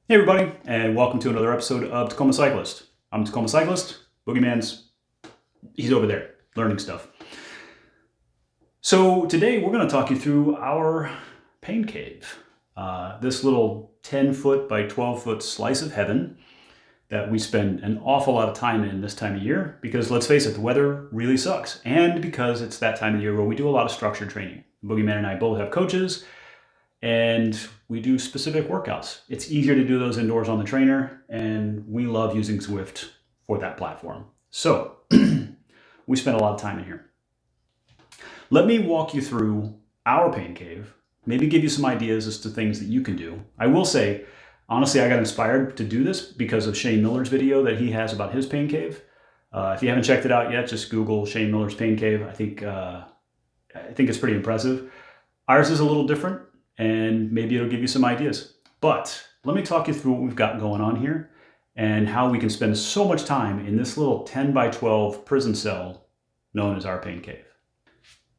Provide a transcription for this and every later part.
Hey everybody, and welcome to another episode of Tacoma Cyclist. I'm Tacoma Cyclist. Boogeyman's, he's over there learning stuff. So today we're going to talk you through our pain cave. This little 10-foot by 12-foot slice of heaven that we spend an awful lot of time in this time of year because, let's face it, the weather really sucks. And because it's that time of year where we do a lot of structured training. Boogeyman and I both have coaches, and we do specific workouts. It's easier to do those indoors on the trainer, and we love using Zwift for that platform. So we spend a lot of time in here. Let me walk you through our pain cave, maybe give you some ideas as to things that you can do. I will say, honestly, I got inspired to do this because of Shane Miller's video that he has about his pain cave. If you haven't checked it out yet, just Google Shane Miller's pain cave. I think it's pretty impressive. Ours is a little different, and maybe it'll give you some ideas. But let me talk you through what we've got going on here and how we can spend so much time in this little 10 by 12 prison cell known as our pain cave.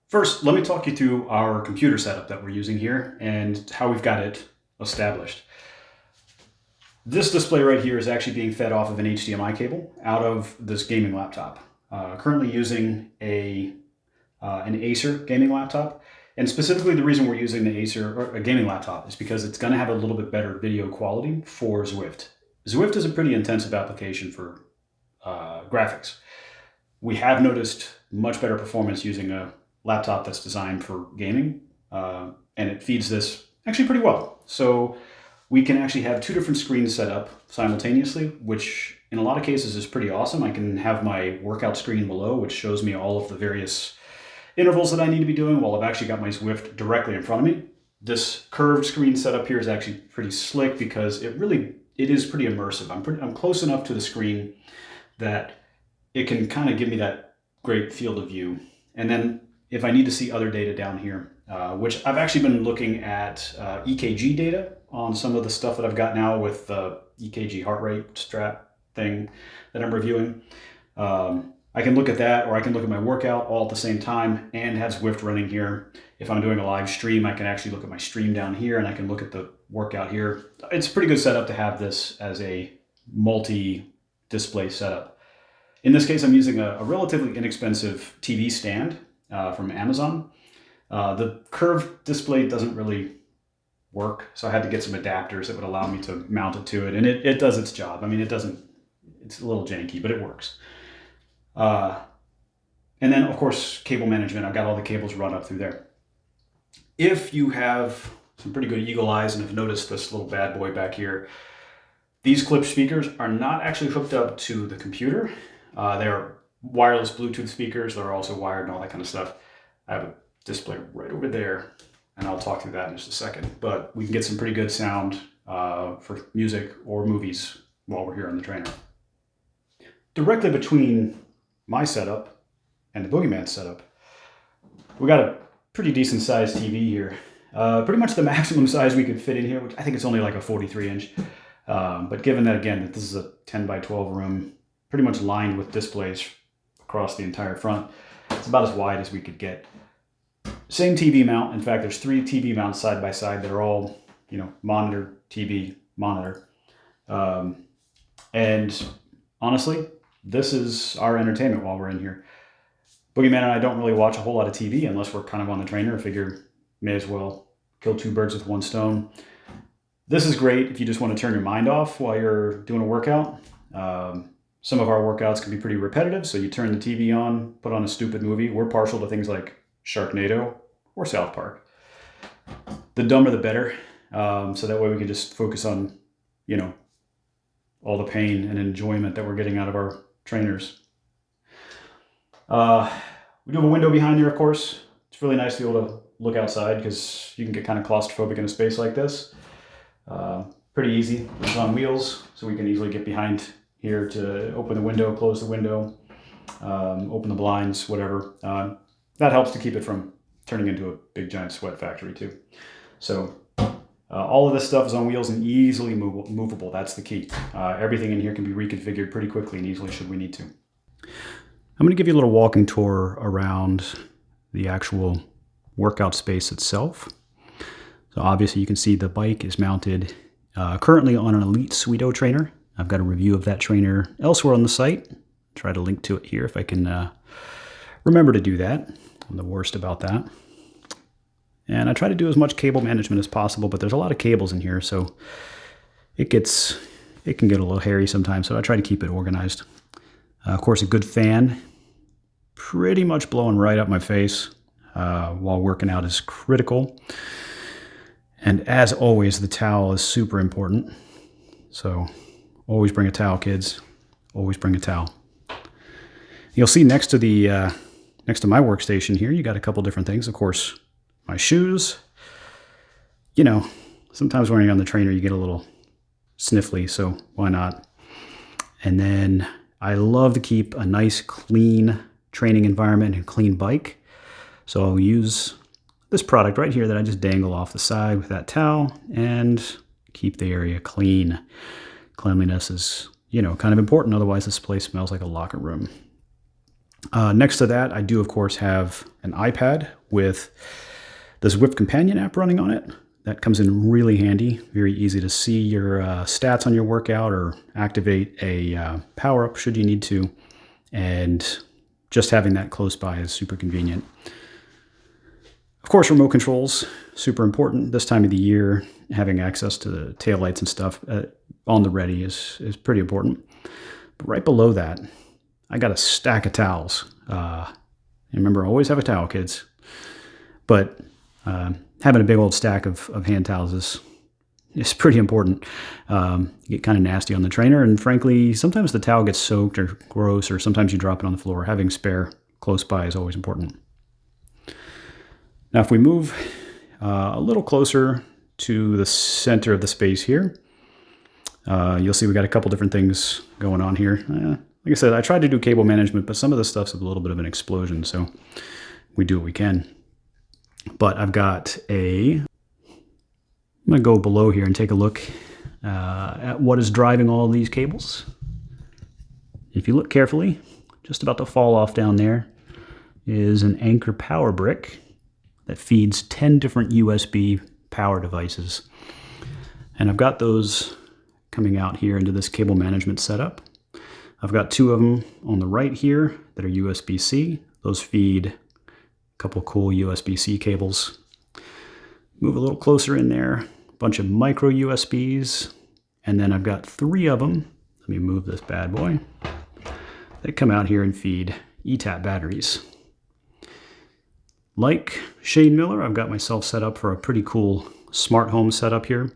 First, let me talk you through our computer setup that we're using here and how we've got it established. This display right here is actually being fed off of an HDMI cable out of this gaming laptop. Currently using an Acer gaming laptop. And specifically, the reason we're using the Acer or a gaming laptop is because it's going to have a little bit better video quality for Zwift. Zwift is a pretty intensive application for graphics. We have noticed much better performance using a laptop that's designed for gaming, and it feeds this actually pretty well. So we can actually have two different screens set up simultaneously, which in a lot of cases is pretty awesome. I can have my workout screen below, which shows me all of the various intervals that I need to be doing while I've actually got my Zwift directly in front of me. This curved screen setup here is actually pretty slick because it is pretty immersive. I'm close enough to the screen that it can kind of give me that great field of view. And then if I need to see other data down here, which I've actually been looking at EKG data on some of the stuff that I've got now with the EKG heart rate strap thing that I'm reviewing. I can look at that, or I can look at my workout all at the same time and have Zwift running here. If I'm doing a live stream, I can actually look at my stream down here and I can look at the workout here. It's a pretty good setup to have this as a multi-display setup. In this case, I'm using a relatively inexpensive TV stand from Amazon. The curved display doesn't really work, so I had to get some adapters that would allow me to mount it to it, and it does its job. I mean, it's a little janky, but it works. And then, of course, cable management. I've got all the cables run up through there. If you have some pretty good eagle eyes and have noticed this little bad boy back here, these clip speakers are not actually hooked up to the computer. They're wireless Bluetooth speakers. They're also wired and all that kind of stuff. I have a display right over there, and I'll talk through that in just a second. But we can get some pretty good sound for music or movies while we're here on the trainer. Directly between my setup and the Boogeyman setup, we got a pretty decent sized TV here. Pretty much the maximum size we could fit in here, which I think it's only like a 43 inch. But given that, again, that this is a 10 by 12 room, pretty much lined with displays across the entire front, it's about as wide as we could get. Same TV mount. In fact, there's 3 TV mounts side by side. They're all, monitor, TV, monitor. And honestly, this is our entertainment while we're in here. Boogeyman and I don't really watch a whole lot of TV unless we're kind of on the trainer. I figure may as well kill 2 birds with 1 stone. This is great if you just want to turn your mind off while you're doing a workout. Some of our workouts can be pretty repetitive, so you turn the TV on, put on a stupid movie. We're partial to things like Sharknado or South Park. The dumber the better, so that way we can just focus on, all the pain and enjoyment that we're getting out of our trainers. We do have a window behind there, of course. It's really nice to be able to look outside because you can get kind of claustrophobic in a space like this. Pretty easy. It's on wheels, so we can easily get behind here to open the window, close the window, open the blinds, whatever. That helps to keep it from turning into a big giant sweat factory too. So all of this stuff is on wheels and easily movable. That's the key. Everything in here can be reconfigured pretty quickly and easily should we need to. I'm going to give you a little walking tour around the actual workout space itself. So obviously you can see the bike is mounted Currently on an Elite Sweeto trainer. I've got a review of that trainer elsewhere on the site. Try to link to it here if I can remember to do that. I'm the worst about that. And I try to do as much cable management as possible, but there's a lot of cables in here, so it can get a little hairy sometimes, so I try to keep it organized. Of course, a good fan, pretty much blowing right up my face while working out is critical. And as always, the towel is super important. So always bring a towel, kids. Always bring a towel. You'll see next to my workstation here, you got a couple different things. Of course, my shoes. You know, sometimes when you're on the trainer, you get a little sniffly, so why not? And then I love to keep a nice, clean training environment and clean bike. So I'll use this product right here that I just dangle off the side with that towel and keep the area clean. Cleanliness is, you know, kind of important. Otherwise, this place smells like a locker room. Next to that, I do, of course, have an iPad with the Zwift companion app running on it. That comes in really handy. Very easy to see your stats on your workout or activate a power-up should you need to. And just having that close by is super convenient. Of course, remote controls, super important. This time of the year, having access to the taillights and stuff on the ready is pretty important. But right below that, I got a stack of towels. Remember, always have a towel, kids. But having a big old stack of hand towels is pretty important. You get kind of nasty on the trainer, and frankly, sometimes the towel gets soaked or gross, or sometimes you drop it on the floor. Having spare close by is always important. Now, if we move a little closer to the center of the space here, you'll see we got a couple different things going on here. Like I said, I tried to do cable management, but some of this stuff's a little bit of an explosion, so we do what we can. But I've got I'm going to go below here and take a look at what is driving all of these cables. If you look carefully, just about to fall off down there is an Anchor power brick that feeds 10 different USB power devices. And I've got those coming out here into this cable management setup. I've got two of them on the right here that are USB-C. Those feed a couple cool USB-C cables. Move a little closer in there, a bunch of micro USBs. And then I've got three of them. Let me move this bad boy. They come out here and feed ETAP batteries. Like Shane Miller, I've got myself set up for a pretty cool smart home setup here.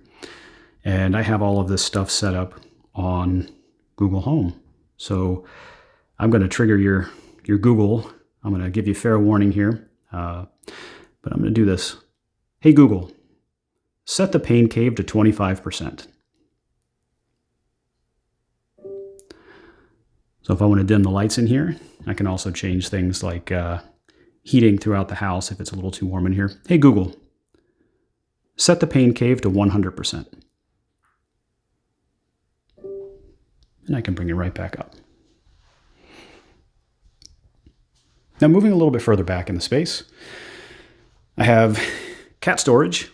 And I have all of this stuff set up on Google Home. So I'm going to trigger your Google. I'm going to give you fair warning here, but I'm going to do this. Hey Google, set the pain cave to 25%. So if I want to dim the lights in here, I can also change things like heating throughout the house if it's a little too warm in here. Hey Google, set the pain cave to 100%. And I can bring it right back up. Now moving a little bit further back in the space, I have cat storage.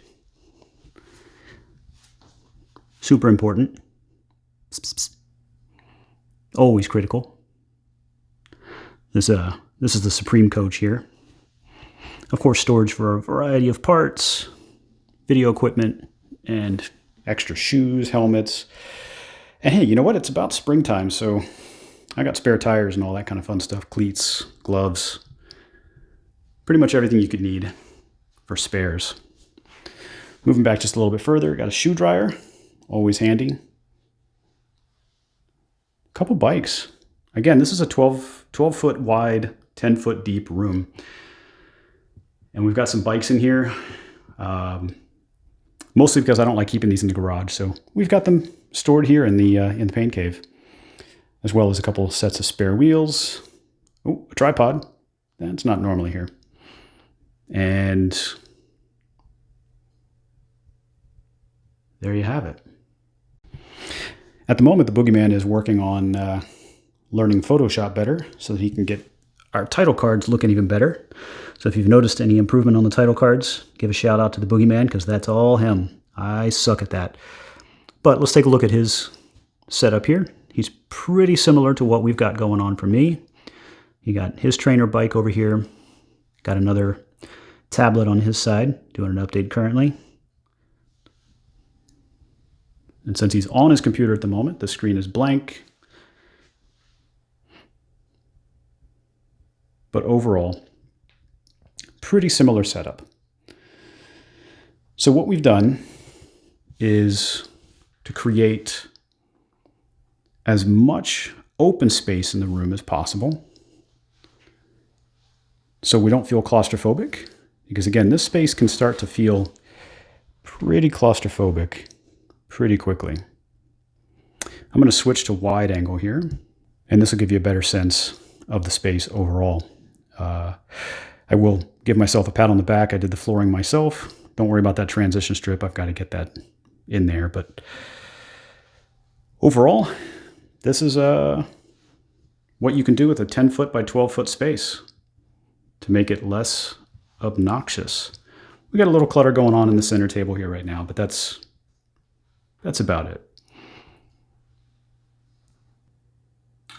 Super important. Psst, psst, psst. Always critical. This is the Supreme Coach here. Of course, storage for a variety of parts, video equipment, and extra shoes, helmets. And hey, you know what? It's about springtime, so I got spare tires and all that kind of fun stuff. Cleats, gloves, pretty much everything you could need for spares. Moving back just a little bit further, got a shoe dryer, always handy. A couple bikes. Again, this is a 12-foot wide, 10-foot deep room. And we've got some bikes in here, mostly because I don't like keeping these in the garage. So we've got them stored here in the pain cave, as well as a couple sets of spare wheels. Oh, a tripod. That's not normally here. And there you have it. At the moment, the Boogeyman is working on learning Photoshop better so that he can get our title cards looking even better. So if you've noticed any improvement on the title cards, give a shout out to the Boogeyman, because that's all him. I suck at that. But let's take a look at his setup here. He's pretty similar to what we've got going on for me. He got his trainer bike over here, got another tablet on his side, doing an update currently. And since he's on his computer at the moment, the screen is blank. But overall, pretty similar setup. So what we've done is to create as much open space in the room as possible so we don't feel claustrophobic. Because again, this space can start to feel pretty claustrophobic pretty quickly. I'm going to switch to wide angle here, and this will give you a better sense of the space overall. I will give myself a pat on the back. I did the flooring myself. Don't worry about that transition strip. I've got to get that in there. But overall, this is what you can do with a 10-foot by 12-foot space to make it less obnoxious. We got a little clutter going on in the center table here right now, but that's about it.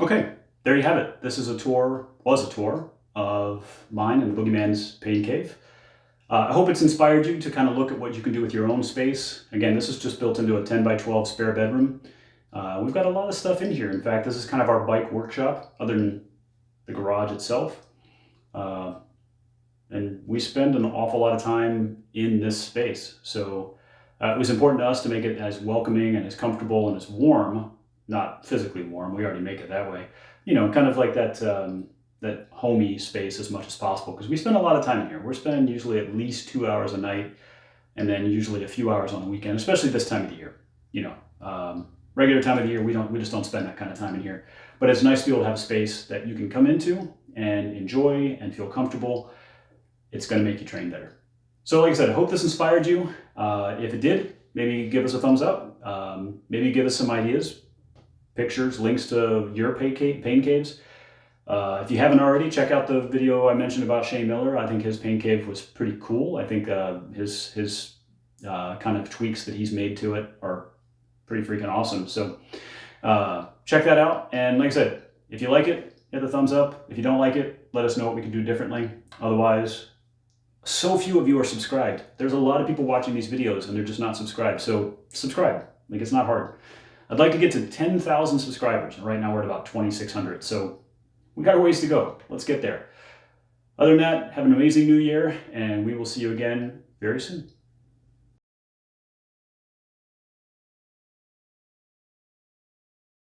Okay, there you have it. This is was a tour of mine and Boogeyman's Pain Cave. I hope it's inspired you to kind of look at what you can do with your own space. Again, this is just built into a 10 by 12 spare bedroom. We've got a lot of stuff in here. In fact, this is kind of our bike workshop, other than the garage itself. And we spend an awful lot of time in this space. So it was important to us to make it as welcoming and as comfortable and as warm, not physically warm, we already make it that way. You know, kind of like that that homey space as much as possible, because we spend a lot of time in here. We're spending usually at least 2 hours a night, and then usually a few hours on the weekend, especially this time of the year. You know, regular time of the year, we just don't spend that kind of time in here. But it's nice to be able to have a space that you can come into and enjoy and feel comfortable. It's going to make you train better. So like I said, I hope this inspired you. If it did, maybe give us a thumbs up. Maybe give us some ideas, pictures, links to your pain caves. If you haven't already, check out the video I mentioned about Shane Miller. I think his pain cave was pretty cool. I think his kind of tweaks that he's made to it are pretty freaking awesome. So check that out. And like I said, if you like it, hit the thumbs up. If you don't like it, let us know what we can do differently. Otherwise, so few of you are subscribed. There's a lot of people watching these videos and they're just not subscribed. So subscribe. Like, it's not hard. I'd like to get to 10,000 subscribers. And right now we're at about 2,600. So we got a ways to go. Let's get there. Other than that, have an amazing new year, and we will see you again very soon.